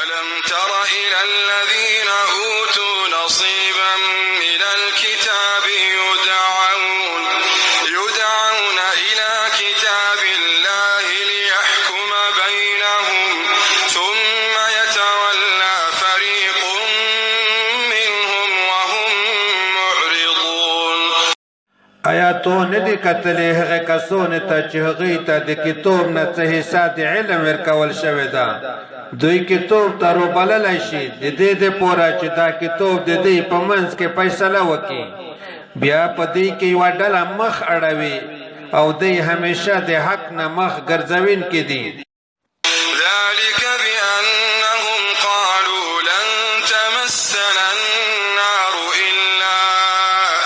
ألم تر إلى الذين أوتوا نصيبا من الكتاب يدعون إلى كتاب الله ليحكم بينهم ثم يتولى فريق منهم وهم معرضون. آیا تو ندی کتلی هغه کسونه ته چې هغوی ته د کتاب نه څه حصه د علم ورکول شوې ده؟ دوی کتاب ته روبللی شي د دې دپاره چې دا کتاب د دوی په منځ کې فیصله وکړي. بیا په دوی کې یوه ډله مخ اړوي او دوی همیشه د حق نه مخ ګرځوونکي دي. ذلك بأنهم قالوا لن تمسنا النار إلا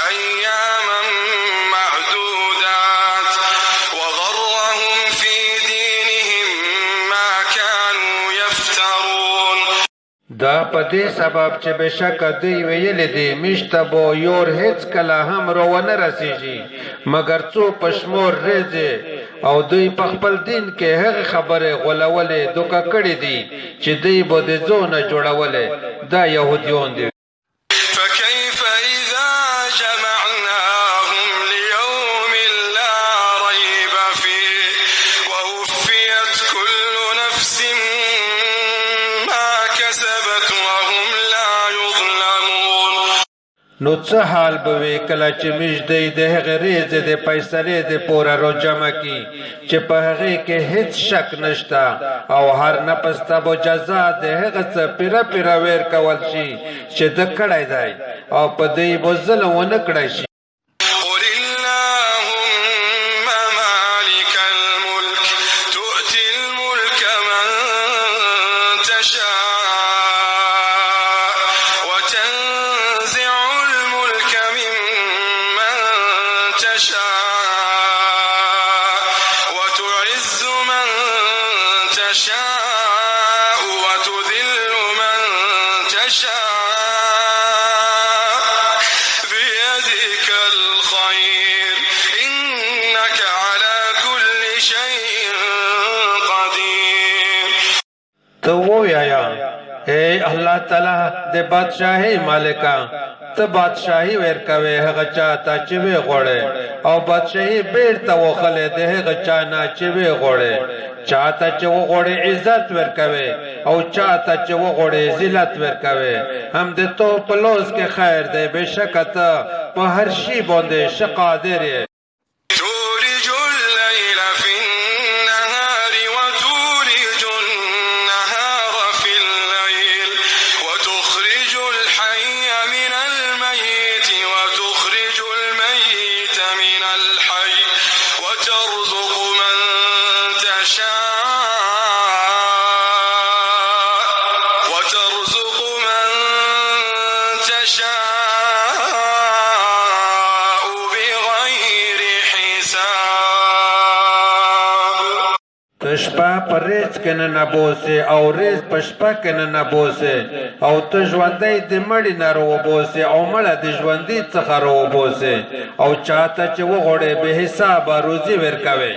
أياما معدودات وغرهم في دينهم ما كانوا يفترون. دا په دې سبب چې بېشکه دوی ویلي دي موږ ته به یور هېڅ کله هم رو ونه رسېږي مګر څو په شمور ورځې او دوی په خپل دین کې هغې خبرې غولولې دوکه کړې دي چې دوی به د ځونه جوړولې. دا یهودیان دي. فكيف إذا جمعناهم ليوم لا ريب فيه ووفيت كل نفس ما كسبت وهم لا يظلمون. نو څه حال به وي کله چې موږ دوی د هغې ورځې د فیصلې دپاره راجمع کړي چې په هغې کې هېڅ شک نشته او هر نفس ته به جزا د هغه څه پیره پیره ورکول شي چې ده کړی دی او په دوی به ظلم ونه کړی شي. قل اللهم مالك الملك تؤتي الملك من تشاء وتنزع الملك ممن تشاء وتعز من تشاء وتذل من تشاء بيدك الخير إنك على كل شيء قدير. ته ووایه ای الله تعالی د بادشاهۍ مالکه ته بادشاهي ورکوې هغه چا ته چې ویې غواړې او بادشاهي بېرته وخلې د هغه چا نه چې ویې غواړې. چا ته چې وغواړې عزت ورکوې او چا ته چې وغواړې ذلت ورکوې. هم د تو په لوز کې خیر دی بېشکه ته په هر شي باندې ښه قادر یې. تولج الليل في النهار وتولج النهار في الليل وتخرج الحي من الميت وتخرج الميت من الحي وترزق من تشاء بغير حساب. ته شپه په ریځ کې نه نبوسې او ریځ په شپه کې نه نبوسې او ته ژوندی د مړي نه راوبوسې او مړه د ژوندي څخه راوبوسې او چاته چې وغواړې بې حسابه روزي ورکوې.